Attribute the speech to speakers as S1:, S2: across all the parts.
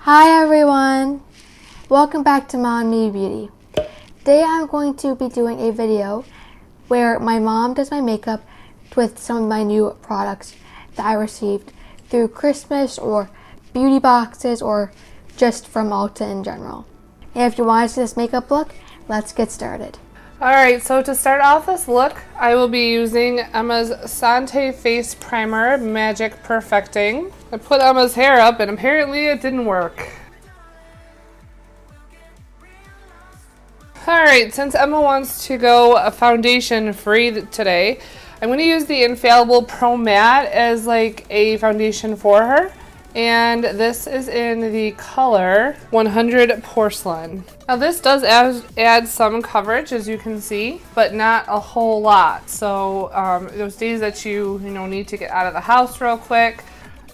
S1: Hi everyone! Welcome back to MomNMeBeauty. Today I'm going to be doing a video where my mom does my makeup with some of my new products that I received through Christmas or beauty boxes or just from ULTA in general. And if you want to see this makeup look, let's get started.
S2: Alright, so to start off this look, I will be using Emma's Santèe Face Primer Magic Perfecting. I put Emma's hair up and apparently it didn't work. Alright, since Emma wants to go foundation free today, I'm going to use the Infallible Pro Matte as like a foundation for her. And this is in the color 100 Porcelain. Now this does add some coverage, as you can see, but not a whole lot. So those days that you need to get out of the house real quick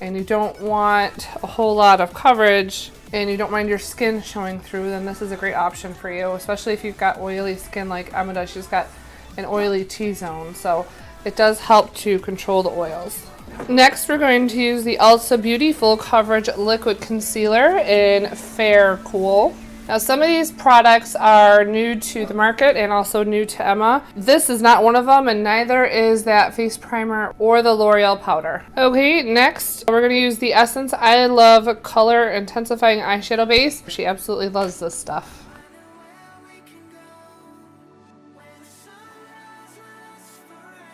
S2: and you don't want a whole lot of coverage and you don't mind your skin showing through, then this is a great option for you, especially if you've got oily skin like Emma does. She's got an oily T-zone, so it does help to control the oils. Next, we're going to use the ULTA Beauty Full Coverage Liquid Concealer in Fair Cool. Now, some of these products are new to the market and also new to Emma. This is not one of them, and neither is that face primer or the L'Oreal powder. Okay, next, we're going to use the Essence I Love Color Intensifying Eyeshadow Base. She absolutely loves this stuff.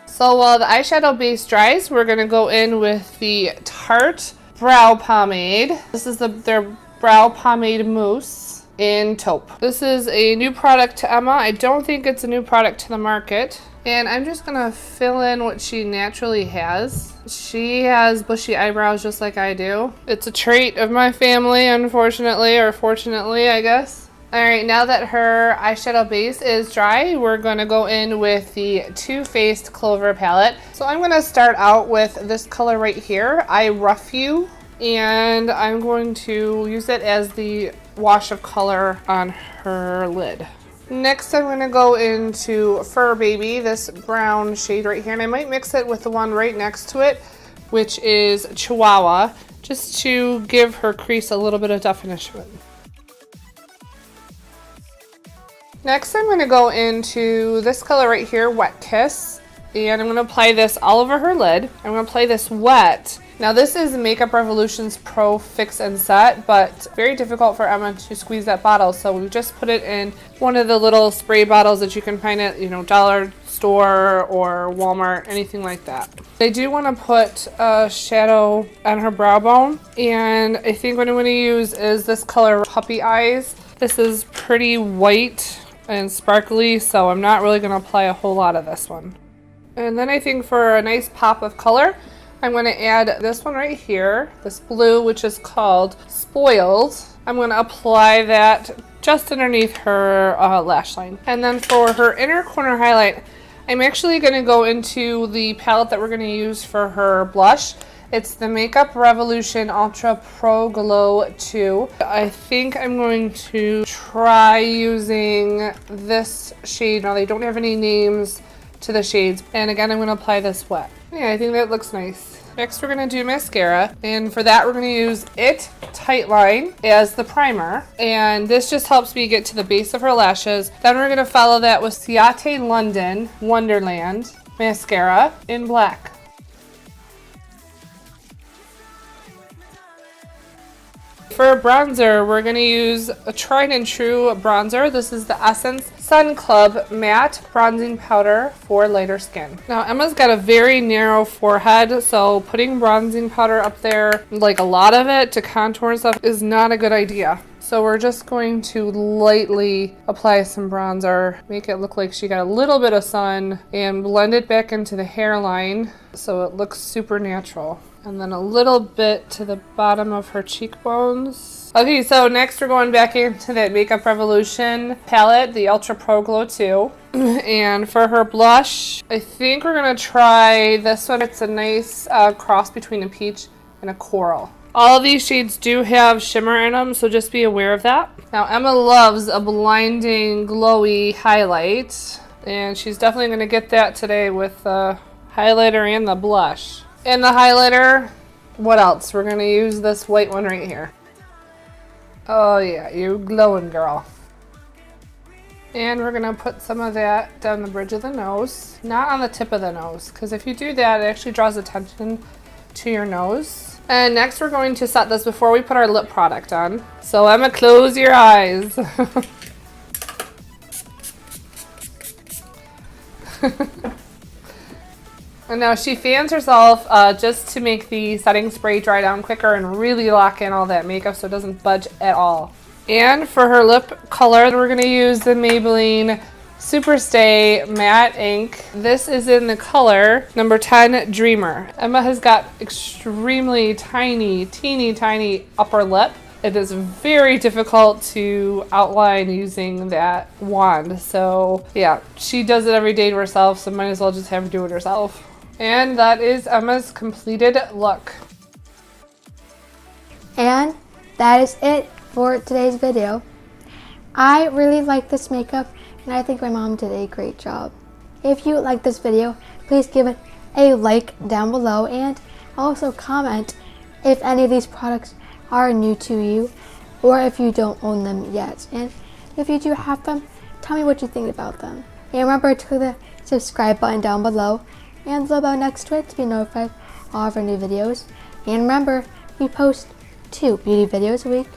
S2: So while the eyeshadow base dries, we're going to go in with the Tarte Brow Pomade. This is their Brow Pomade Mousse in Taupe. This is a new product to Emma. I don't think it's a new product to the market. And I'm just going to fill in what she naturally has. She has bushy eyebrows just like I do. It's a trait of my family, unfortunately, or fortunately, I guess. Alright, now that her eyeshadow base is dry, we're going to go in with the Too Faced Clover palette. So I'm going to start out with this color right here, I Rough You, and I'm going to use it as the wash of color on her lid. Next, I'm going to go into Fur Baby, this brown shade right here, and I might mix it with the one right next to it, which is Chihuahua, just to give her crease a little bit of definition. Next, I'm going to go into this color right here, Wet Kiss, and I'm going to apply this all over her lid. I'm going to apply this wet. Now this is Makeup Revolution's Pro Fix and Set, but very difficult for Emma to squeeze that bottle, so we just put it in one of the little spray bottles that you can find at, dollar store or Walmart, anything like that. I do want to put a shadow on her brow bone, and I think what I'm going to use is this color, Puppy Eyes. This is pretty white and sparkly, so I'm not really going to apply a whole lot of this one. And then I think for a nice pop of color, I'm going to add this one right here, this blue, which is called Spoiled. I'm going to apply that just underneath her lash line. And then for her inner corner highlight, I'm actually going to go into the palette that we're going to use for her blush. It's the Makeup Revolution Ultra Pro Glow 2. I think I'm going to try using this shade. Now, they don't have any names to the shades. And again, I'm going to apply this wet. Yeah, I think that looks nice. Next, we're going to do mascara. And for that, we're going to use Tightline as the primer. And this just helps me get to the base of her lashes. Then we're going to follow that with Ciaté London Wonderwand mascara in black. For a bronzer, we're going to use a tried and true bronzer. This is the Essence Sun Club Matte Bronzing Powder for lighter skin. Now, Emma's got a very narrow forehead, so putting bronzing powder up there, like a lot of it, to contour and stuff is not a good idea. So we're just going to lightly apply some bronzer, make it look like she got a little bit of sun, and blend it back into the hairline so it looks super natural. And then a little bit to the bottom of her cheekbones. Okay, so next we're going back into that Makeup Revolution palette, the Ultra Pro Glow 2. And for her blush, I think we're going to try this one. It's a nice cross between a peach and a coral. All of these shades do have shimmer in them, so just be aware of that. Now, Emma loves a blinding, glowy highlight, and she's definitely going to get that today with the highlighter and the blush. And the highlighter, what else? We're going to use this white one right here. Oh yeah, you glowing girl. And we're gonna put some of that down the bridge of the nose, not on the tip of the nose, because if you do that, it actually draws attention to your nose. And next we're going to set this before we put our lip product on. So Emma, close your eyes. And now she fans herself just to make the setting spray dry down quicker and really lock in all that makeup so it doesn't budge at all. And for her lip color, we're going to use the Maybelline Superstay Matte Ink. This is in the color number 10 Dreamer. Emma has got extremely tiny, teeny tiny upper lip. It is very difficult to outline using that wand. So yeah, she does it every day to herself, so might as well just have her do it herself. And that is Emma's completed look.
S1: And that is it for today's video. I really like this makeup and I think my mom did a great job. If you like this video, please give it a like down below and also comment if any of these products are new to you or if you don't own them yet. And if you do have them, tell me what you think about them. And remember to click the subscribe button down below and the bell next to it to be notified of all of our new videos. And remember, we post 2 beauty videos a week.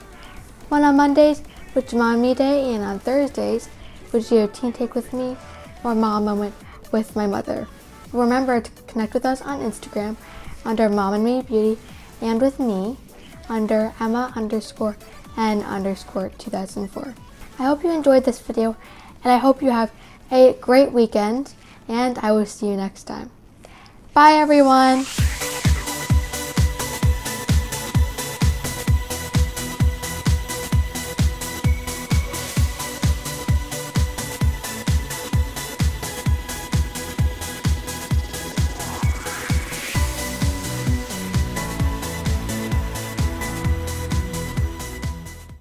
S1: One on Mondays, which is Mom and Me Day, and on Thursdays, which is your Teen Take with me or Mom Moment with my mother. Remember to connect with us on Instagram under MomNMeBeauty and with me under Emma_N_2004. I hope you enjoyed this video and I hope you have a great weekend and I will see you next time. Bye everyone!